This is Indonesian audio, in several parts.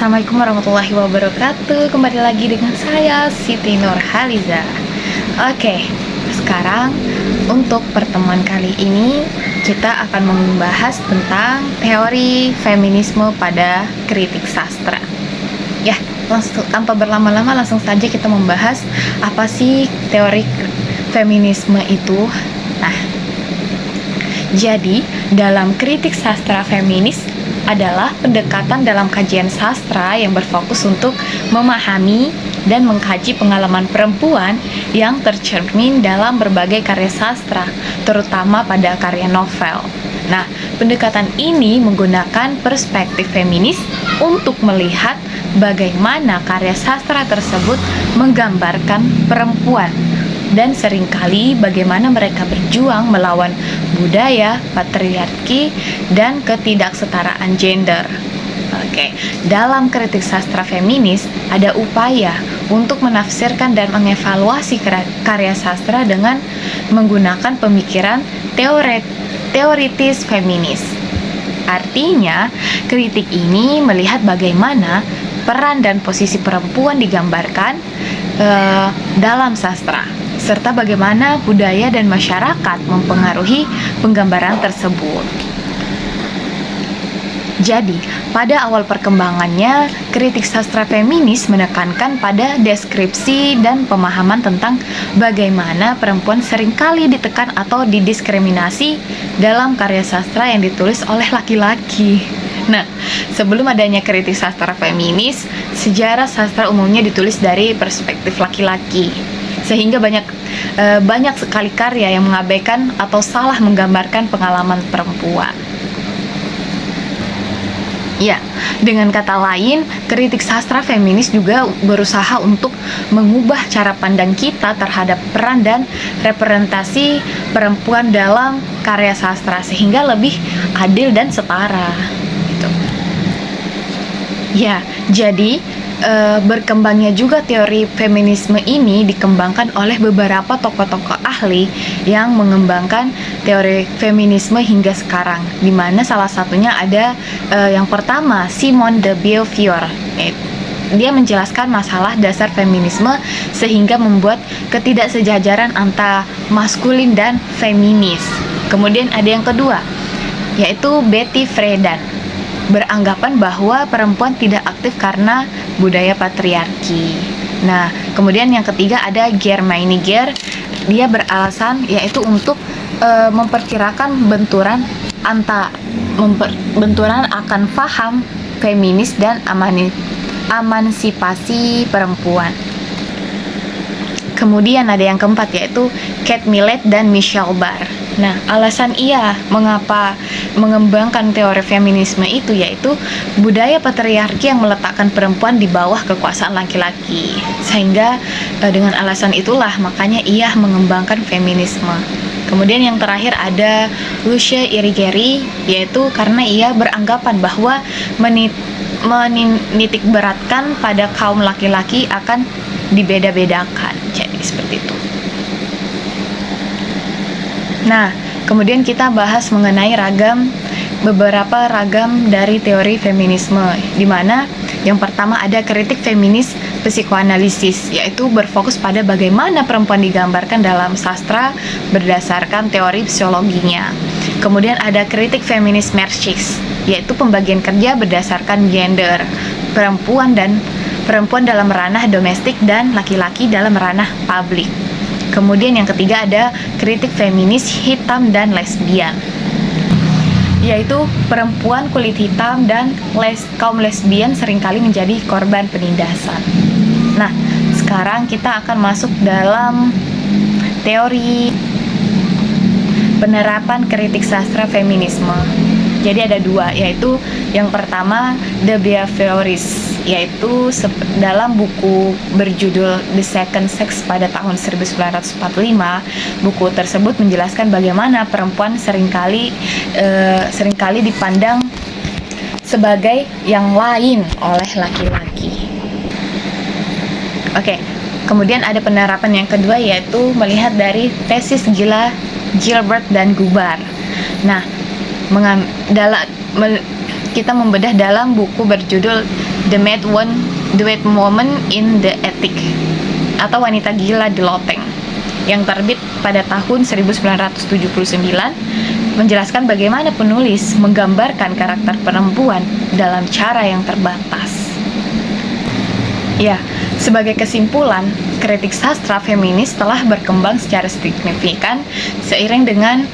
Assalamualaikum warahmatullahi wabarakatuh. Kembali lagi dengan saya Siti Nurhaliza. Oke, sekarang untuk pertemuan kali ini kita akan membahas tentang teori feminisme pada kritik sastra. Ya, langsung tanpa berlama-lama langsung saja kita membahas apa sih teori feminisme itu. Nah, jadi dalam kritik sastra feminis adalah pendekatan dalam kajian sastra yang berfokus untuk memahami dan mengkaji pengalaman perempuan yang tercermin dalam berbagai karya sastra, terutama pada karya novel. Nah, pendekatan ini menggunakan perspektif feminis untuk melihat bagaimana karya sastra tersebut menggambarkan perempuan dan seringkali bagaimana mereka berjuang melawan budaya, patriarki, dan ketidaksetaraan gender. Oke, dalam kritik sastra feminis ada upaya untuk menafsirkan dan mengevaluasi karya sastra dengan menggunakan pemikiran teoritis feminis. Artinya, kritik ini melihat bagaimana peran dan posisi perempuan digambarkan dalam sastra, serta bagaimana budaya dan masyarakat mempengaruhi penggambaran tersebut. Jadi, pada awal perkembangannya, kritik sastra feminis menekankan pada deskripsi dan pemahaman tentang bagaimana perempuan seringkali ditekan atau didiskriminasi dalam karya sastra yang ditulis oleh laki-laki. Nah, sebelum adanya kritik sastra feminis, sejarah sastra umumnya ditulis dari perspektif laki-laki, sehingga banyak sekali karya yang mengabaikan atau salah menggambarkan pengalaman perempuan. Ya, dengan kata lain, kritik sastra feminis juga berusaha untuk mengubah cara pandang kita terhadap peran dan representasi perempuan dalam karya sastra sehingga lebih adil dan setara. Gitu. Ya, jadi berkembangnya juga teori feminisme ini dikembangkan oleh beberapa tokoh-tokoh ahli yang mengembangkan teori feminisme hingga sekarang, di mana salah satunya ada yang pertama Simone de Beauvoir. Dia menjelaskan masalah dasar feminisme sehingga membuat ketidaksejajaran antara maskulin dan feminis. Kemudian ada yang kedua, yaitu Betty Friedan, beranggapan bahwa perempuan tidak aktif karena budaya patriarki. Nah, kemudian yang ketiga ada Germaine Gier, dia beralasan yaitu untuk memperkirakan benturan akan paham feminis dan emansipasi perempuan. Kemudian ada yang keempat yaitu Kate Millett dan Michelle Barr. Nah, alasan ia mengapa mengembangkan teori feminisme itu yaitu budaya patriarki yang meletakkan perempuan di bawah kekuasaan laki-laki. Sehingga dengan alasan itulah makanya ia mengembangkan feminisme. Kemudian yang terakhir ada Lucia Irigaray, yaitu karena ia beranggapan bahwa menitik beratkan pada kaum laki-laki akan dibeda-bedakan. Jadi seperti itu. Nah, kemudian kita bahas mengenai beberapa ragam dari teori feminisme, di mana yang pertama ada kritik feminis psikoanalisis, yaitu berfokus pada bagaimana perempuan digambarkan dalam sastra berdasarkan teori psikologinya. Kemudian ada kritik feminis marxis, yaitu pembagian kerja berdasarkan gender, perempuan dalam ranah domestik dan laki-laki dalam ranah publik. Kemudian yang ketiga ada kritik feminis hitam dan lesbian, yaitu perempuan kulit hitam dan kaum lesbian seringkali menjadi korban penindasan. Nah, sekarang kita akan masuk dalam teori penerapan kritik sastra feminisme. Jadi ada dua, yaitu yang pertama The Behaviorists, yaitu dalam buku berjudul The Second Sex pada tahun 1945, buku tersebut menjelaskan bagaimana perempuan seringkali dipandang sebagai yang lain oleh laki-laki. Oke, kemudian ada penerapan yang kedua yaitu melihat dari tesis Gilbert dan Gubar. Nah, kita membedah dalam buku berjudul The Mad Woman in the Attic atau Wanita Gila di Loteng yang terbit pada tahun 1979, menjelaskan bagaimana penulis menggambarkan karakter perempuan dalam cara yang terbatas. Ya, sebagai kesimpulan, kritik sastra feminis telah berkembang secara signifikan seiring dengan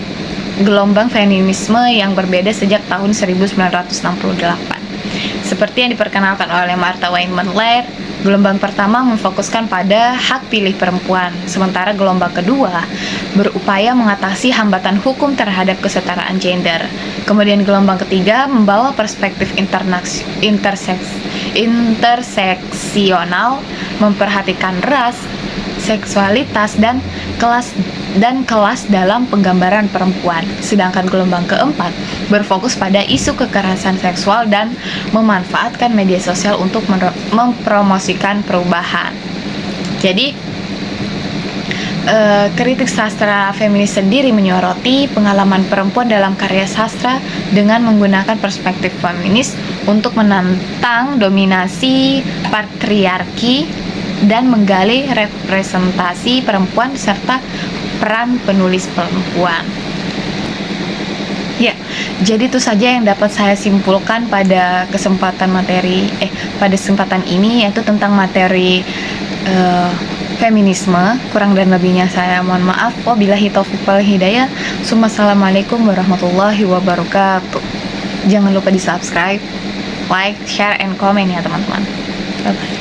gelombang feminisme yang berbeda sejak tahun 1968. Seperti yang diperkenalkan oleh Martha Weinman Laird, gelombang pertama memfokuskan pada hak pilih perempuan, sementara gelombang kedua berupaya mengatasi hambatan hukum terhadap kesetaraan gender. Kemudian gelombang ketiga membawa perspektif interseksional, memperhatikan ras, seksualitas, dan kelas dalam penggambaran perempuan. Sedangkan gelombang keempat berfokus pada isu kekerasan seksual dan memanfaatkan media sosial untuk mempromosikan perubahan. Jadi, kritik sastra feminis sendiri menyoroti pengalaman perempuan dalam karya sastra dengan menggunakan perspektif feminis untuk menantang dominasi patriarki dan menggali representasi perempuan serta peran penulis perempuan. Ya, jadi itu saja yang dapat saya simpulkan pada kesempatan ini, yaitu tentang materi feminisme. Kurang dan lebihnya saya mohon maaf. Wabillahi taufiq wal hidayah. Assalamualaikum warahmatullahi wabarakatuh. Jangan lupa di subscribe, like, share, and comment ya teman-teman. Bye bye.